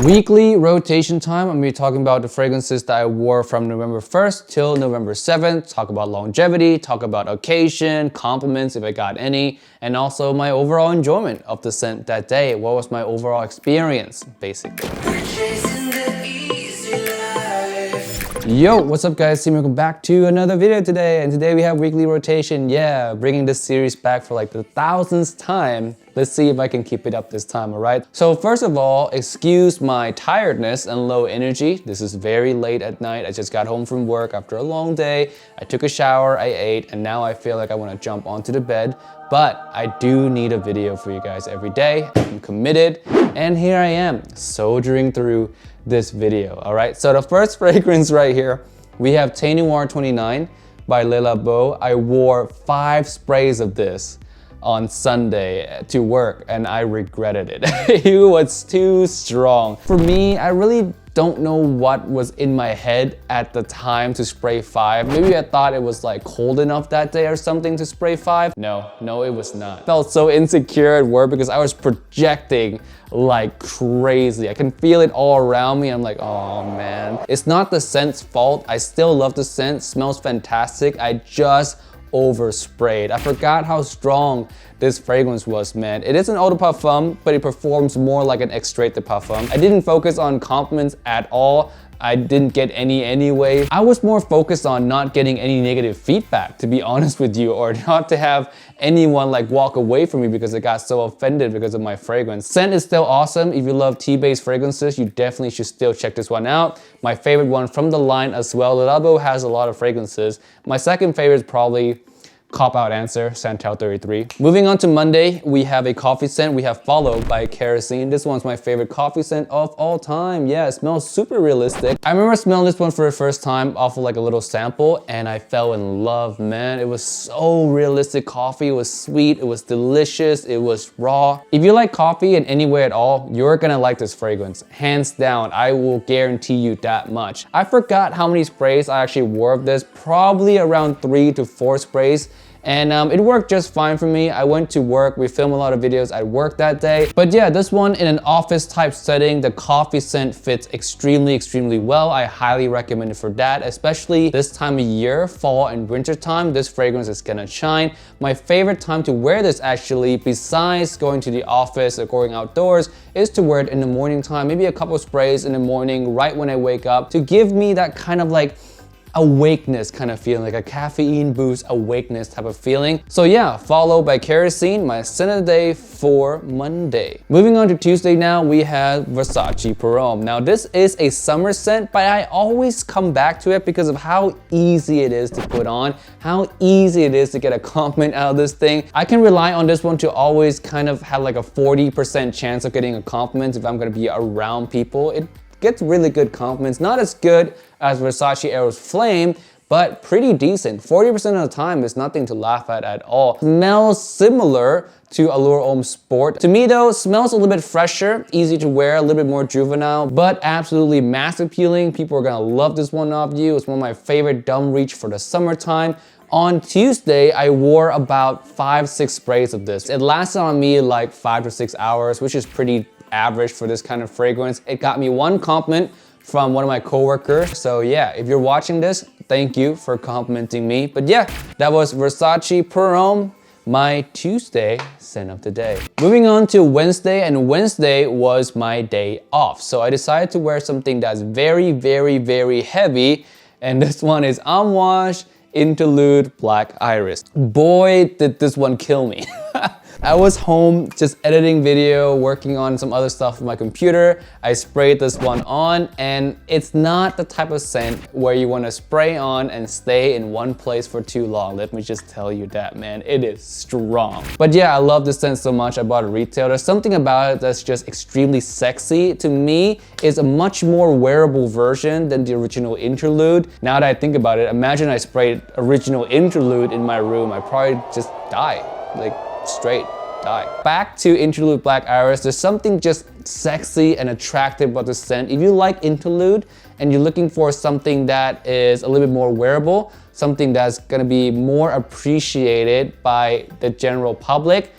Weekly rotation time, I'm gonna be talking about the fragrances that I wore from November 1st till November 7th, talk about longevity, talk about occasion, compliments if I got any, and also my overall enjoyment of the scent that day. What was my overall experience, basically. Yo, what's up guys? Welcome back to another video today, and today we have weekly rotation. Yeah, bringing this series back for like the 1000th time. Let's see if I can keep it up this time, all right? So first of all, excuse my tiredness and low energy. This is very late at night. I just got home from work after a long day. I took a shower, I ate, and now I feel like I want to jump onto the bed. But I do need a video for you guys every day. I'm committed, and here I am, soldiering through this video, all right? So the first fragrance right here, we have Noire 29 by Labo. I wore 5 sprays of this on Sunday to work, and I regretted it. It was too strong. For me, I really don't know what was in my head at the time to spray 5. Maybe I thought it was like cold enough that day or something to spray 5. No, it was not. Felt so insecure at work because I was projecting like crazy. I can feel it all around me. I'm like, oh man. It's not the scent's fault. I still love the scent, smells fantastic. I just oversprayed. I forgot how strong this fragrance was, man. It is an eau de parfum, but it performs more like an extrait de parfum. I didn't focus on compliments at all. I didn't get any anyway. I was more focused on not getting any negative feedback, to be honest with you, or not to have anyone like walk away from me because I got so offended because of my fragrance. Scent is still awesome. If you love tea-based fragrances, you definitely should still check this one out. My favorite one from the line as well. Labo has a lot of fragrances. My second favorite is probably cop-out answer, Santal 33. Moving on to Monday, we have a coffee scent. We have Followed by Kerosene. This one's my favorite coffee scent of all time. Yeah, it smells super realistic. I remember smelling this one for the first time off of like a little sample, and I fell in love, man. It was so realistic coffee. It was sweet, it was delicious, it was raw. If you like coffee in any way at all, you're gonna like this fragrance. Hands down, I will guarantee you that much. I forgot how many sprays I actually wore of this, probably around 3 to 4 sprays. And it worked just fine for me. I went to work, we filmed a lot of videos at work that day. But yeah, this one in an office type setting, the coffee scent fits extremely well. I highly recommend it for that, especially this time of year, fall and winter time. This fragrance is gonna shine. My favorite time to wear this actually, besides going to the office or going outdoors, is to wear it in the morning time. Maybe a couple sprays in the morning, right when I wake up, to give me that kind of like awakeness kind of feeling, like a caffeine boost awakeness type of feeling. So yeah, Followed by Kerosene, my scent of the day for Monday. Moving on to Tuesday now, we have Versace Pour Homme. Now this is a summer scent, but I always come back to it because of how easy it is to put on, how easy it is to get a compliment out of this thing. I can rely on this one to always kind of have like a 40% chance of getting a compliment if I'm gonna be around people. It gets really good compliments, not as good as Versace Eros Flame, but pretty decent. 40% of the time is nothing to laugh at all. Smells similar to Allure Homme Sport. To me though, smells a little bit fresher, easy to wear, a little bit more juvenile, but absolutely mass appealing. People are gonna love this one off you. It's one of my favorite dumb reach for the summertime. On Tuesday, I wore about 5-6 sprays of this. It lasted on me like 5 to 6 hours, which is pretty average for this kind of fragrance. It got me 1 compliment from one of my coworkers. So yeah, if you're watching this, thank you for complimenting me. But yeah, that was Versace Pour Homme, my Tuesday scent of the day. Moving on to Wednesday, and Wednesday was my day off. So I decided to wear something that's very heavy, and this one is Amouage Interlude Black Iris. Boy, did this one kill me. I was home just editing video, working on some other stuff with my computer. I sprayed this one on, and it's not the type of scent where you want to spray on and stay in one place for too long. Let me just tell you that, man. It is strong. But yeah, I love this scent so much. I bought it retail. There's something about it that's just extremely sexy. To me, it's a much more wearable version than the original Interlude. Now that I think about it, imagine I sprayed original Interlude in my room. I'd probably just die. Like, straight die. Back to Interlude Black Iris, there's something just sexy and attractive about the scent. If you like Interlude and you're looking for something that is a little bit more wearable, something that's gonna be more appreciated by the general public,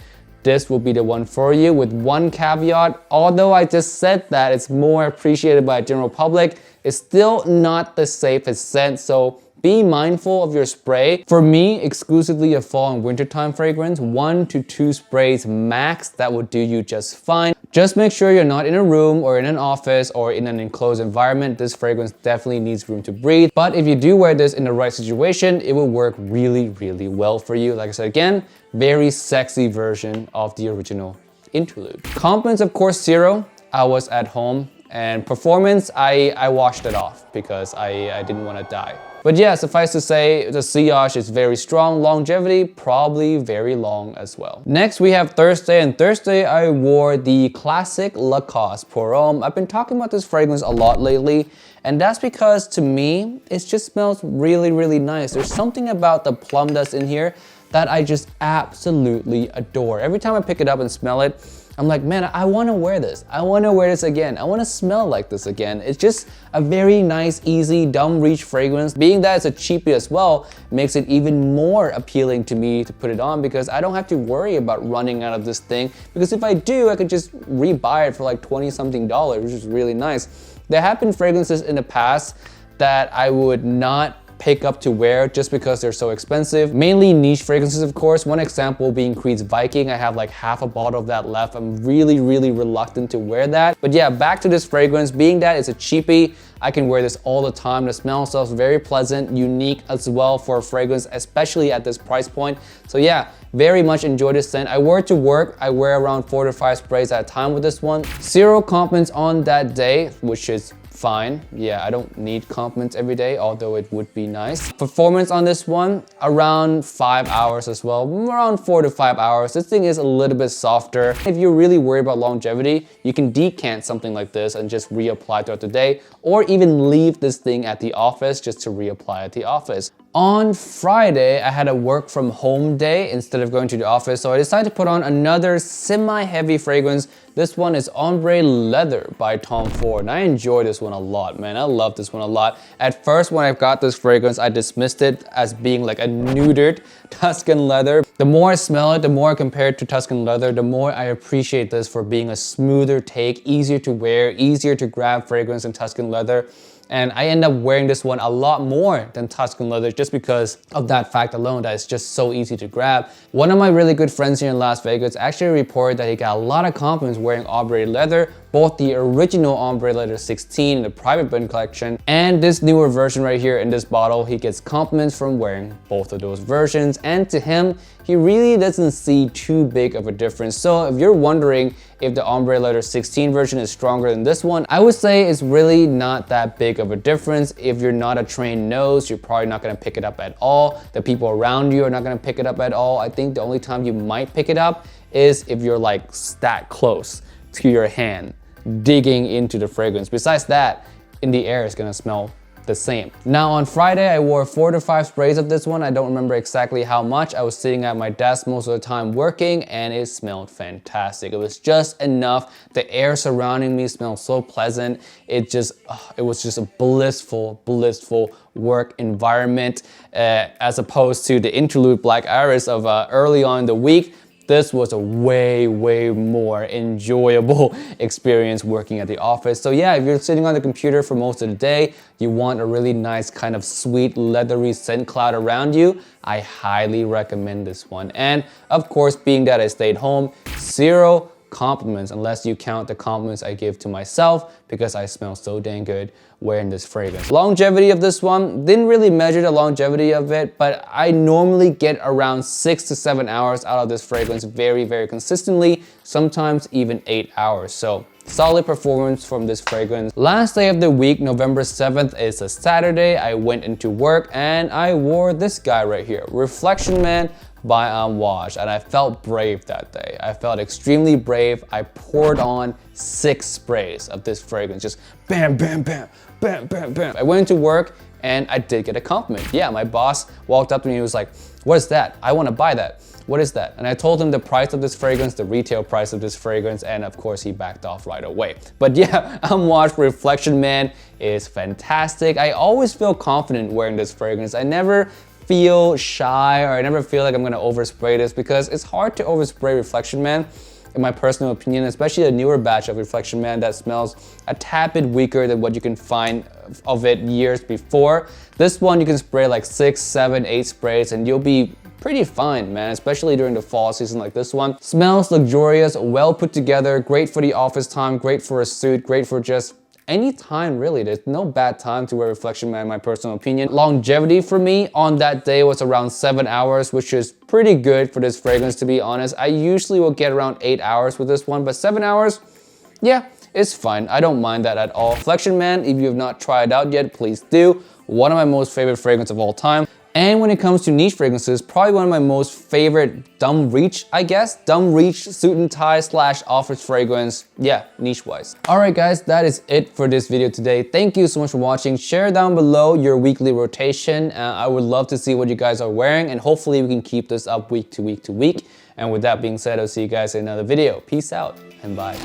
this will be the one for you, with one caveat. Although I just said that it's more appreciated by the general public, it's still not the safest scent, so be mindful of your spray. For me, exclusively a fall and wintertime fragrance, 1 to 2 sprays max, that will do you just fine. Just make sure you're not in a room or in an office or in an enclosed environment. This fragrance definitely needs room to breathe. But if you do wear this in the right situation, it will work really, really well for you. Like I said again, very sexy version of the original Interlude. Compliments, of course, 0. I was at home. And performance, I washed it off because I didn't want to die. But yeah, suffice to say, the sillage is very strong. Longevity, probably very long as well. Next, we have Thursday, and Thursday I wore the classic Lacoste Pour Homme. I've been talking about this fragrance a lot lately, and that's because to me, it just smells really, really nice. There's something about the plum that's in here that I just absolutely adore. Every time I pick it up and smell it, I'm like, man, I wanna wear this. I wanna wear this again. I wanna smell like this again. It's just a very nice, easy, dumb reach fragrance. Being that it's a cheapie as well, makes it even more appealing to me to put it on because I don't have to worry about running out of this thing. Because if I do, I could just rebuy it for like 20 something dollars, which is really nice. There have been fragrances in the past that I would not pick up to wear just because they're so expensive. Mainly niche fragrances, of course. One example being Creed's Viking. I have like half a bottle of that left. I'm really, really reluctant to wear that. But yeah, back to this fragrance. Being that it's a cheapie, I can wear this all the time. The smell itself is very pleasant, unique as well for a fragrance, especially at this price point. So yeah, very much enjoy this scent. I wear it to work. I wear around 4 to 5 sprays at a time with this one. 0 compliments on that day, which is fine. Yeah, I don't need compliments every day, although it would be nice. Performance on this one, around 5 hours as well, around 4 to 5 hours. This thing is a little bit softer. If you're really worried about longevity, you can decant something like this and just reapply throughout the day, or even leave this thing at the office just to reapply at the office. On Friday, I had a work from home day instead of going to the office, so I decided to put on another semi-heavy fragrance. This one is Ombre Leather by Tom Ford, and I enjoy this one a lot, man. I love this one a lot. At first, when I got this fragrance, I dismissed it as being like a neutered Tuscan leather. The more I smell it, the more I compare it to Tuscan leather, the more I appreciate this for being a smoother take, easier to wear, easier to grab fragrance than Tuscan leather. And I end up wearing this one a lot more than Tuscan leather just because of that fact alone, that it's just so easy to grab. One of my really good friends here in Las Vegas actually reported that he got a lot of compliments wearing Ombre Leather, both the original Ombre Leather 16 in the private blend collection and this newer version right here in this bottle. He gets compliments from wearing both of those versions, and to him, he really doesn't see too big of a difference. So if you're wondering if the Ombre Leather 16 version is stronger than this one, I would say it's really not that big of a difference. If you're not a trained nose, you're probably not gonna pick it up at all. The people around you are not gonna pick it up at all. I think the only time you might pick it up is if you're like that close to your hand, digging into the fragrance. Besides that, in the air, it's gonna smell the same. Now on Friday, I wore 4 to 5 sprays of this one. I don't remember exactly how much. I was sitting at my desk most of the time working, and it smelled fantastic. It was just enough. The air surrounding me smelled so pleasant. It was just a blissful, blissful work environment, as opposed to the Interlude Black Iris of early on in the week. This was a way, way more enjoyable experience working at the office. So yeah, if you're sitting on the computer for most of the day, you want a really nice kind of sweet, leathery scent cloud around you, I highly recommend this one. And of course, being that I stayed home, 0 compliments, unless you count the compliments I give to myself because I smell so dang good wearing this fragrance. Longevity of this one, didn't really measure the longevity of it, but I normally get around 6 to 7 hours out of this fragrance very, very consistently, sometimes even 8 hours. So solid performance from this fragrance. Last day of the week, November 7th, is a Saturday. I went into work and I wore this guy right here, Reflection Man by Amouage, and I felt brave that day. I felt extremely brave. I poured on 6 sprays of this fragrance, just bam, bam, bam, bam, bam, bam. I went into work and I did get a compliment. Yeah, my boss walked up to me and he was like, "What is that? I want to buy that. What is that?" And I told him the price of this fragrance, the retail price of this fragrance, and of course he backed off right away. But yeah, Amouage Reflection Man is fantastic. I always feel confident wearing this fragrance. I never feel shy, or I never feel like I'm gonna overspray this, because it's hard to overspray Reflection Man, in my personal opinion, especially a newer batch of Reflection Man that smells a tad bit weaker than what you can find of it years before. This one you can spray like 6, 7, 8 sprays and you'll be pretty fine, man, especially during the fall season like this one. Smells luxurious, well put together, great for the office time, great for a suit, great for just any time really. There's no bad time to wear Reflection Man in my personal opinion. Longevity for me on that day was around 7 hours, which is pretty good for this fragrance, to be honest. I usually will get around 8 hours with this one, but 7 hours, yeah, it's fine. I don't mind that at all. Reflection Man, if you have not tried it out yet, please do. One of my most favorite fragrances of all time. And when it comes to niche fragrances, probably one of my most favorite dumb reach, I guess. Dumb reach suit and tie / office fragrance. Yeah, niche wise. All right guys, that is it for this video today. Thank you so much for watching. Share down below your weekly rotation. I would love to see what you guys are wearing, and hopefully we can keep this up week to week to week. And with that being said, I'll see you guys in another video. Peace out and bye.